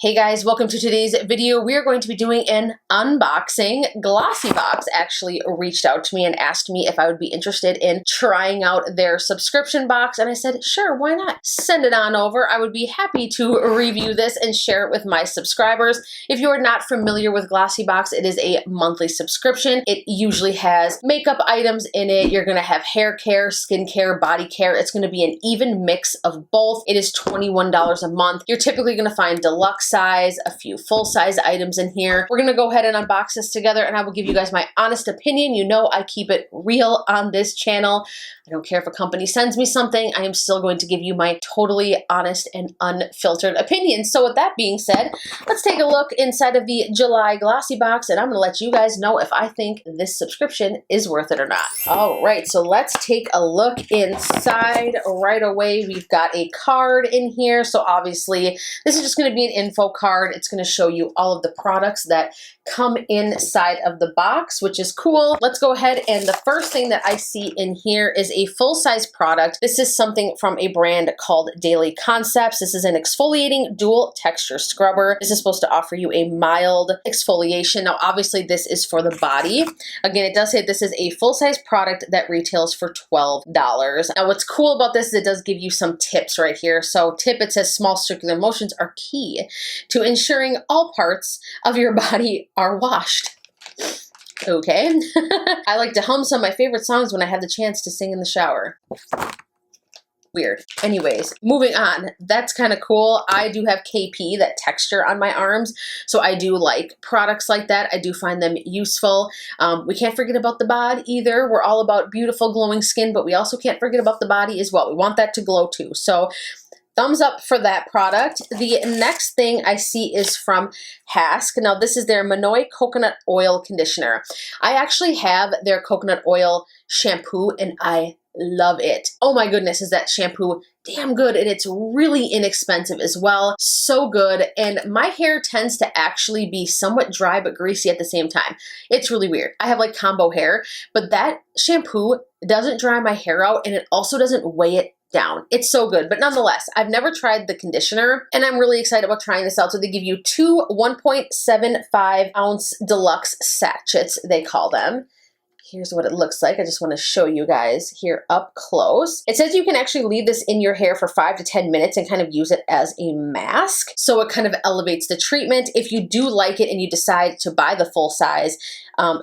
Hey guys, welcome to today's video. We are going to be doing an unboxing. Glossybox actually reached out to me and asked me if I would be interested in trying out their subscription box, and I said, sure, why not? Send it on over. I would be happy to review this and share it with my subscribers. If you are not familiar with Glossybox, it is a monthly subscription. It usually has makeup items in it. You're going to have hair care, skin care, body care. It's going to be an even mix of both. It is $21 a month. You're typically going to find deluxe size, a few full-size items in here. We're gonna go ahead and unbox this together, and I will give you guys my honest opinion. You know I keep it real on this channel. I don't care if a company sends me something, I am still going to give you my totally honest and unfiltered opinion. So with that being said, let's take a look inside of the July Glossybox, and I'm gonna let you guys know if I think this subscription is worth it or not. All right, so let's take a look inside right away. We've got a card in here, so obviously this is just gonna be an info card. It's going to show you all of the products that come inside of the box, which is cool. Let's go ahead, and the first thing that I see in here is a full-size product. This is something from a brand called Daily Concepts. This is an exfoliating dual texture scrubber. This is supposed to offer you a mild exfoliation. Now obviously this is for the body. Again, it does say this is a full-size product that retails for $12. Now what's cool about this is it does give you some tips right here. So tip, it says small circular motions are key to ensuring all parts of your body are washed. Okay. I like to hum some of my favorite songs when I have the chance to sing in the shower. Weird. Anyways, moving on. That's kind of cool. I do have KP, that texture on my arms, so I do like products like that. I do find them useful. We can't forget about the bod either. We're all about beautiful glowing skin, but we also can't forget about the body as well. We want that to glow too. So thumbs up for that product. The next thing I see is from Hask. Now this is their Monoi coconut oil conditioner. I actually have their coconut oil shampoo and I love it. Oh my goodness, is that shampoo damn good, and it's really inexpensive as well. So good, and my hair tends to actually be somewhat dry but greasy at the same time. It's really weird. I have like combo hair, but that shampoo doesn't dry my hair out, and it also doesn't weigh it down. It's so good, but nonetheless, I've never tried the conditioner, and I'm really excited about trying this out. So they give you two 1.75 ounce deluxe sachets, they call them. Here's what it looks like. I just want to show you guys here up close. It says you can actually leave this in your hair for 5 to 10 minutes and kind of use it as a mask. So it kind of elevates the treatment. If you do like it and you decide to buy the full size,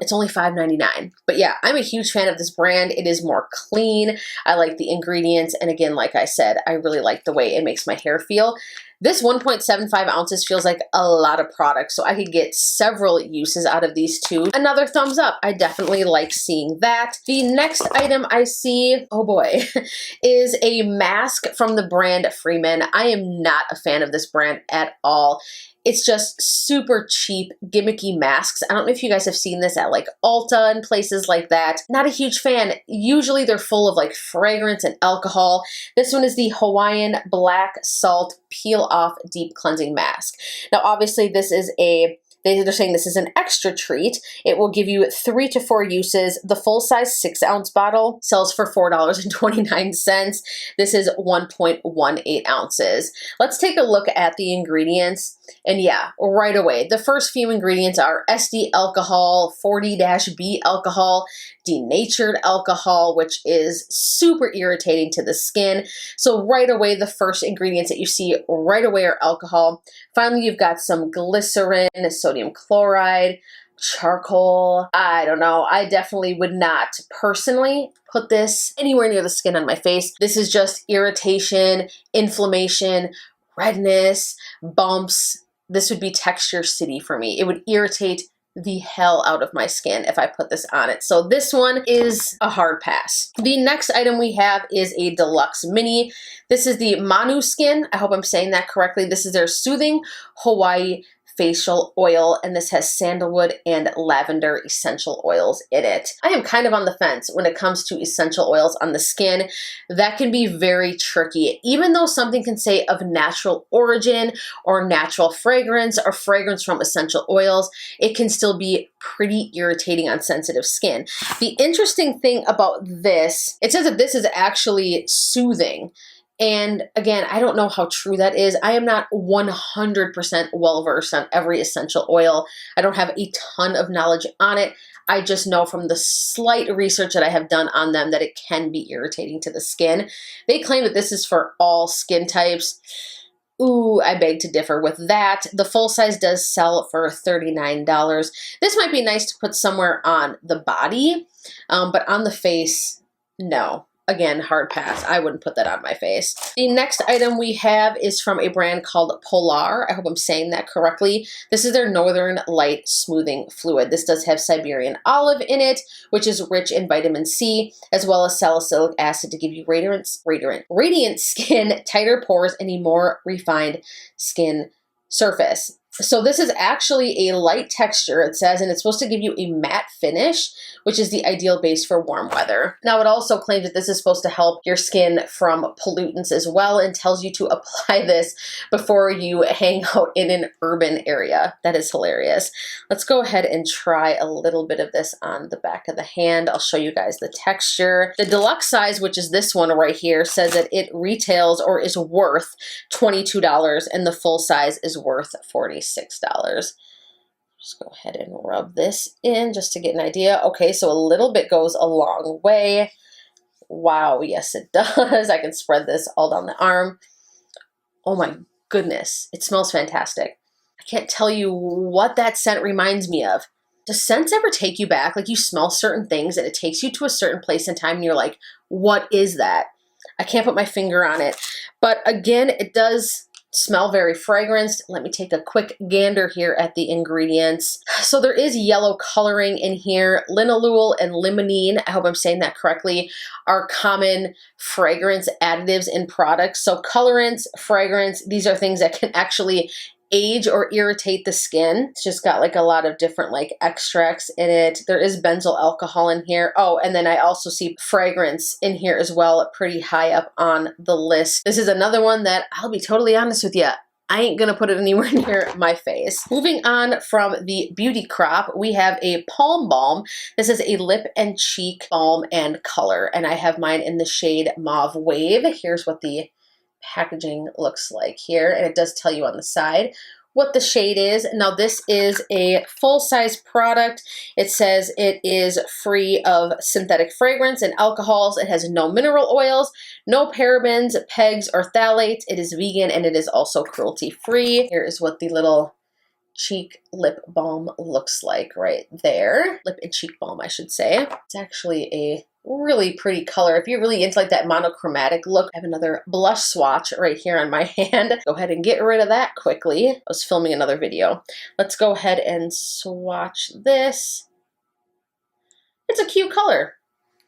it's only $5.99. But yeah, I'm a huge fan of this brand. It is more clean. I like the ingredients. And again, like I said, I really like the way it makes my hair feel. This 1.75 ounces feels like a lot of product, so I could get several uses out of these two. Another thumbs up. I definitely like seeing that. The next item I see, oh boy, is a mask from the brand Freeman. I am not a fan of this brand at all. It's just super cheap, gimmicky masks. I don't know if you guys have seen this at like Ulta and places like that. Not a huge fan. Usually they're full of like fragrance and alcohol. This one is the Hawaiian Black Salt Peel Off Deep Cleansing Mask. Now obviously this is they're saying this is an extra treat. It will give you 3 to 4 uses. The full-size 6-ounce bottle sells for $4.29. This is 1.18 ounces. Let's take a look at the ingredients. And yeah, right away, the first few ingredients are SD alcohol, 40-B alcohol, denatured alcohol, which is super irritating to the skin. So right away, the first ingredients that you see right away are alcohol. Finally, you've got some glycerin, sodium chloride, charcoal. I don't know. I definitely would not personally put this anywhere near the skin on my face. This is just irritation, inflammation, redness, bumps. This would be texture city for me. It would irritate the hell out of my skin if I put this on it. So this one is a hard pass. The next item we have is a deluxe mini. This is the Manu Skin. I hope I'm saying that correctly. This is their Soothing Hawaii facial oil, and this has sandalwood and lavender essential oils in it. I am kind of on the fence when it comes to essential oils on the skin. That can be very tricky. Even though something can say of natural origin or natural fragrance or fragrance from essential oils, it can still be pretty irritating on sensitive skin. The interesting thing about this, it says that this is actually soothing. And again, I don't know how true that is. I am not 100% well-versed on every essential oil. I don't have a ton of knowledge on it. I just know from the slight research that I have done on them that it can be irritating to the skin. They claim that this is for all skin types. Ooh, I beg to differ with that. The full size does sell for $39. This might be nice to put somewhere on the body, but on the face, no. Again, hard pass. I wouldn't put that on my face. The next item we have is from a brand called Polar. I hope I'm saying that correctly. This is their Northern Light Smoothing Fluid. This does have Siberian olive in it, which is rich in vitamin C, as well as salicylic acid to give you radiant skin, tighter pores, and a more refined skin surface. So this is actually a light texture, it says, and it's supposed to give you a matte finish, which is the ideal base for warm weather. Now, it also claims that this is supposed to help your skin from pollutants as well, and tells you to apply this before you hang out in an urban area. That is hilarious. Let's go ahead and try a little bit of this on the back of the hand. I'll show you guys the texture. The deluxe size, which is this one right here, says that it retails or is worth $22, and the full size is worth $46. Just go ahead and rub this in just to get an idea. Okay, so a little bit goes a long way. Wow, yes it does. I can spread this all down the arm. Oh my goodness, it smells fantastic. I can't tell you what that scent reminds me of. Does scents ever take you back? Like you smell certain things and it takes you to a certain place in time and you're like, what is that? I can't put my finger on it. But again, it does smell very fragranced. Let me take a quick gander here at the ingredients. So there is yellow coloring in here. Linalool and limonene, I hope I'm saying that correctly, are common fragrance additives in products. So colorants, fragrance, these are things that can actually age or irritate the skin. It's just got like a lot of different like extracts in it. There is benzyl alcohol in here. Oh, and then I also see fragrance in here as well, pretty high up on the list. This is another one that I'll be totally honest with you, I ain't gonna put it anywhere near my face. Moving on from the beauty crop, we have a Palm Balm. This is a lip and cheek balm and color, and I have mine in the shade Mauve Wave. Here's what the packaging looks like here, and it does tell you on the side what the shade is. Now this is a full-size product. It says it is free of synthetic fragrance and alcohols. It has no mineral oils, no parabens, pegs, or phthalates. It is vegan and it is also cruelty-free. Here is what the little cheek lip balm looks like right there. Lip and cheek balm, I should say. It's actually a really pretty color. If you're really into like that monochromatic look, I have another blush swatch right here on my hand. Go ahead and get rid of that quickly. I was filming another video. Let's go ahead and swatch this. It's a cute color.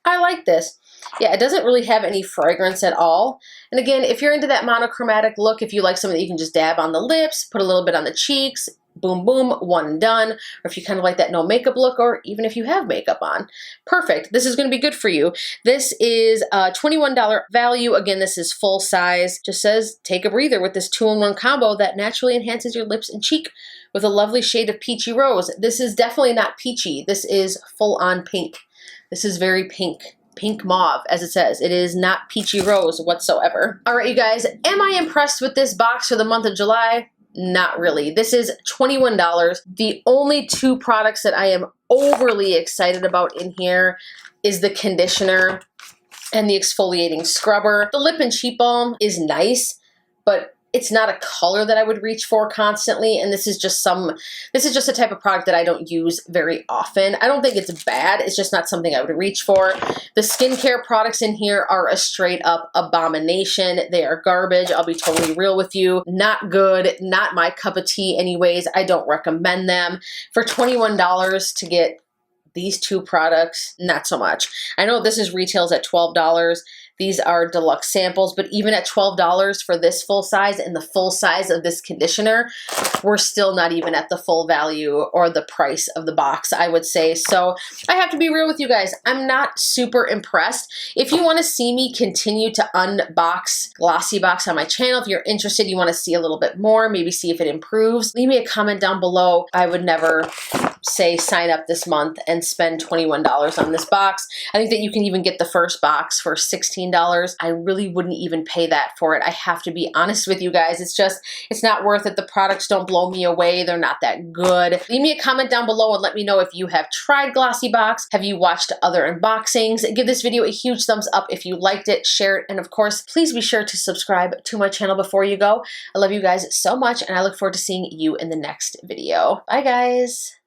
I like this. Yeah, it doesn't really have any fragrance at all. And again, if you're into that monochromatic look, if you like something that you can just dab on the lips, put a little bit on the cheeks, boom, boom, one and done. Or if you kind of like that no makeup look, or even if you have makeup on, perfect. This is going to be good for you. This is a $21 value. Again, this is full size. Just says take a breather with this 2-in-1 combo that naturally enhances your lips and cheek with a lovely shade of peachy rose. This is definitely not peachy. This is full on pink. This is very pink. Pink mauve, as it says. It is not peachy rose whatsoever. All right, you guys, am I impressed with this box for the month of July? Not really. This is $21. The only two products that I am overly excited about in here is the conditioner and the exfoliating scrubber. The lip and cheek balm is nice, but it's not a color that I would reach for constantly, and this is just a type of product that I don't use very often. I don't think it's bad, it's just not something I would reach for. The skincare products in here are a straight up abomination. They are garbage, I'll be totally real with you. Not good, not my cup of tea anyways. I don't recommend them. For $21 to get these two products, not so much. I know this is retails at $12. These are deluxe samples, but even at $12 for this full size and the full size of this conditioner, we're still not even at the full value or the price of the box, I would say. So I have to be real with you guys. I'm not super impressed. If you want to see me continue to unbox Glossybox on my channel, if you're interested, you want to see a little bit more, maybe see if it improves, leave me a comment down below. I would never say sign up this month and spend $21 on this box. I think that you can even get the first box for $16. I really wouldn't even pay that for it. I have to be honest with you guys. It's not worth it. The products don't blow me away. They're not that good. Leave me a comment down below and let me know if you have tried Glossybox. Have you watched other unboxings? Give this video a huge thumbs up if you liked it, share it, and of course, please be sure to subscribe to my channel before you go. I love you guys so much, and I look forward to seeing you in the next video. Bye, guys.